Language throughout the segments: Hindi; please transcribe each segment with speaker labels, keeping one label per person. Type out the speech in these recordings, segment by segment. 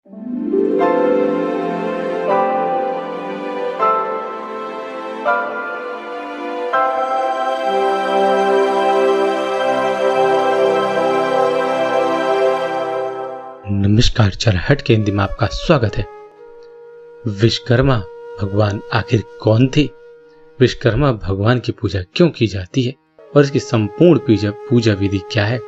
Speaker 1: नमस्कार, चरहट के हिंदी में आपका स्वागत है। विश्वकर्मा भगवान आखिर कौन थे? विश्वकर्मा भगवान की पूजा क्यों की जाती है और इसकी संपूर्ण पूजा विधि क्या है,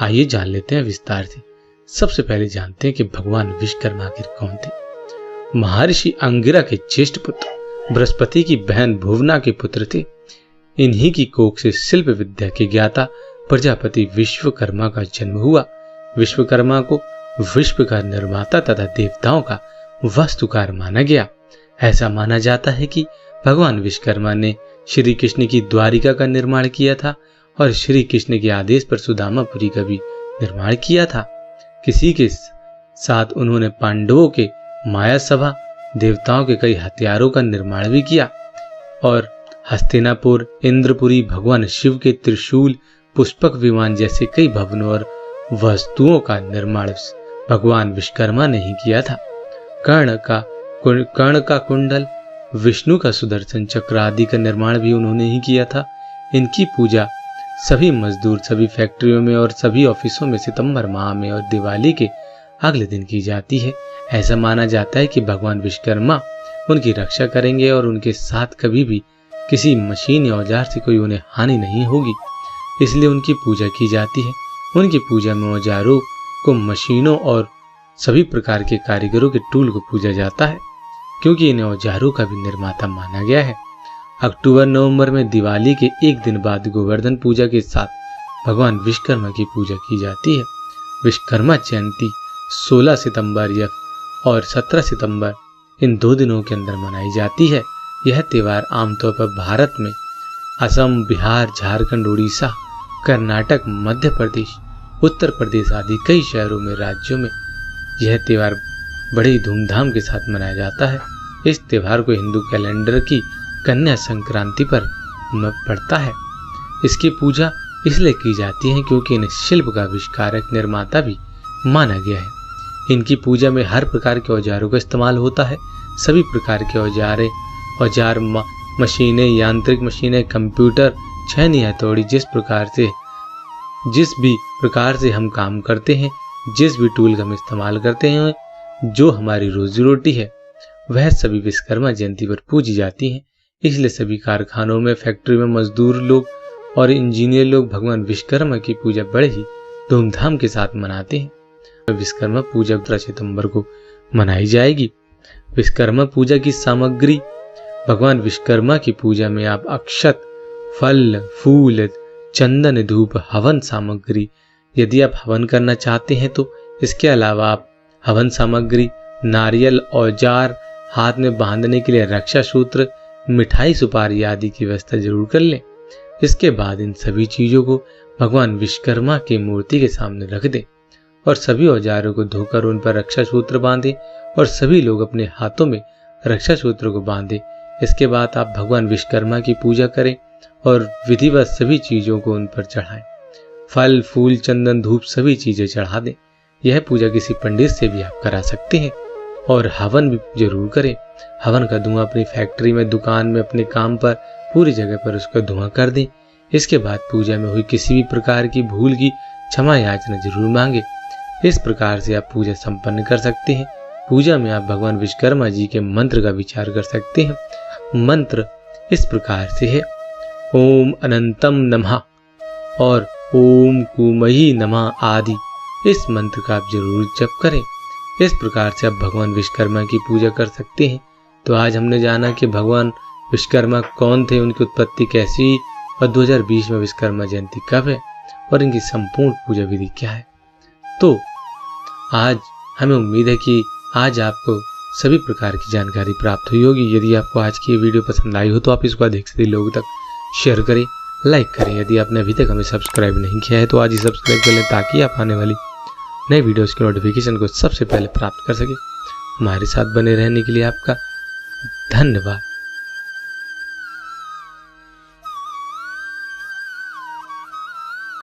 Speaker 1: आइए जान लेते हैं विस्तार से। सबसे पहले जानते हैं कि भगवान विश्वकर्मा आखिर कौन थे। महर्षि अंगिरा के ज्येष्ठ पुत्र, बृहस्पति की बहन भुवना के पुत्र थे। इन्हीं की कोख से शिल्प विद्या के ज्ञाता प्रजापति विश्वकर्मा का जन्म हुआ। विश्वकर्मा को विश्व का निर्माता तथा देवताओं का वास्तुकार माना गया। ऐसा माना जाता है कि भगवान विश्वकर्मा ने श्री कृष्ण की द्वारिका का निर्माण किया था और श्री कृष्ण के आदेश पर सुदामापुरी का भी निर्माण किया था। किसी के साथ उन्होंने पांडवों के माया सभा, देवताओं के कई हथियारों का निर्माण भी किया और हस्तिनापुर, इंद्रपुरी, भगवान शिव के त्रिशूल, पुष्पक विमान जैसे कई भवनों और वस्तुओं का निर्माण भगवान विश्वकर्मा ने ही किया था। कर्ण का कुंडल, विष्णु का सुदर्शन चक्र आदि का निर्माण भी उन्होंने ही किया था। इनकी पूजा सभी मजदूर, सभी फैक्ट्रियों में और सभी ऑफिसों में सितंबर माह में और दिवाली के अगले दिन की जाती है। ऐसा माना जाता है कि भगवान विश्वकर्मा उनकी रक्षा करेंगे और उनके साथ कभी भी किसी मशीन या औजार से कोई उन्हें हानि नहीं होगी, इसलिए उनकी पूजा की जाती है। उनकी पूजा में औजारों को, मशीनों और सभी प्रकार के कारीगरों के टूल को पूजा जाता है, क्योंकि इन्हें औजारों का भी निर्माता माना गया है। अक्टूबर-नवंबर में दिवाली के एक दिन बाद गोवर्धन पूजा के साथ भगवान विश्वकर्मा की पूजा की जाती है। विश्वकर्मा जयंती 16 सितंबर और 17 सितंबर इन 2 दिनों के अंदर मनाई जाती है। यह त्यौहार आमतौर पर भारत में असम, बिहार, झारखंड, उड़ीसा, कर्नाटक, मध्य प्रदेश, उत्तर प्रदेश आदि कई शहरों में, राज्यों में यह त्यौहार बड़े धूमधाम के साथ मनाया जाता है। इस त्यौहार को हिंदू कैलेंडर की कन्या संक्रांति पर पड़ता है। इसकी पूजा इसलिए की जाती है क्योंकि इन्हें शिल्प का आविष्कारक, निर्माता भी माना गया है। इनकी पूजा में हर प्रकार के औजारों का इस्तेमाल होता है। सभी प्रकार के औजार, मशीनें, यांत्रिक मशीनें, कंप्यूटर, छैनी, हथौड़ी, जिस भी प्रकार से हम काम करते हैं, जिस भी टूल का हम इस्तेमाल करते हैं, जो हमारी रोजी रोटी है, वह सभी विश्वकर्मा जयंती पर पूजी जाती हैं। इसलिए सभी कारखानों में, फैक्ट्री में मजदूर लोग और इंजीनियर लोग भगवान विश्वकर्मा की पूजा बड़े ही धूमधाम के साथ मनाते हैं। विश्वकर्मा पूजा 17 सितंबर को मनाई जाएगी। विश्वकर्मा पूजा की सामग्री। भगवान विश्वकर्मा की पूजा में आप अक्षत, फल, फूल, चंदन, धूप, हवन सामग्री, यदि आप हवन करना चाहते हैं तो इसके अलावा आप हवन सामग्री, नारियल, औजार, हाथ में बांधने के लिए रक्षा सूत्र, मिठाई, सुपारी आदि की व्यवस्था जरूर कर लें। इसके बाद इन सभी चीजों को भगवान विश्वकर्मा की मूर्ति के सामने रख दें और सभी औजारों को धोकर उन पर रक्षा सूत्र बांधें और सभी लोग अपने हाथों में रक्षा सूत्र को बांधें। इसके बाद आप भगवान विश्वकर्मा की पूजा करें और विधिवत सभी चीजों को उन पर चढ़ाएं। फल, फूल, चंदन, धूप सभी चीजें चढ़ा दें। यह पूजा किसी पंडित से भी आप करा सकते हैं और हवन भी जरूर करें। हवन का धुआं अपनी फैक्ट्री में, दुकान में, अपने काम पर, पूरी जगह पर उसका धुआं कर दें। इसके बाद पूजा में हुई किसी भी प्रकार की भूल की क्षमा याचना जरूर मांगे। इस प्रकार से आप पूजा संपन्न कर सकते हैं। पूजा में आप भगवान विश्वकर्मा जी के मंत्र का विचार कर सकते हैं। मंत्र इस प्रकार से है: ओम अनंतम नमः और ओम कुमही नमः आदि। इस मंत्र का आप जरूर जप करें। इस प्रकार से आप भगवान विश्वकर्मा की पूजा कर सकते हैं। तो आज हमने जाना कि भगवान विश्वकर्मा कौन थे, उनकी उत्पत्ति कैसी और 2020 में विश्वकर्मा जयंती कब है और इनकी संपूर्ण पूजा विधि क्या है। तो आज हमें उम्मीद है कि आज आपको सभी प्रकार की जानकारी प्राप्त हुई होगी। यदि आपको आज की ये वीडियो पसंद आई हो तो आप इसको अधिक से अधिक लोगों तक शेयर करें, लाइक करें। यदि आपने अभी तक हमें सब्सक्राइब नहीं किया है तो आज ही सब्सक्राइब कर लें ताकि आप आने वाली नई वीडियोस की नोटिफिकेशन को सबसे पहले प्राप्त कर सकें। हमारे साथ बने रहने के लिए आपका धन्यवाद।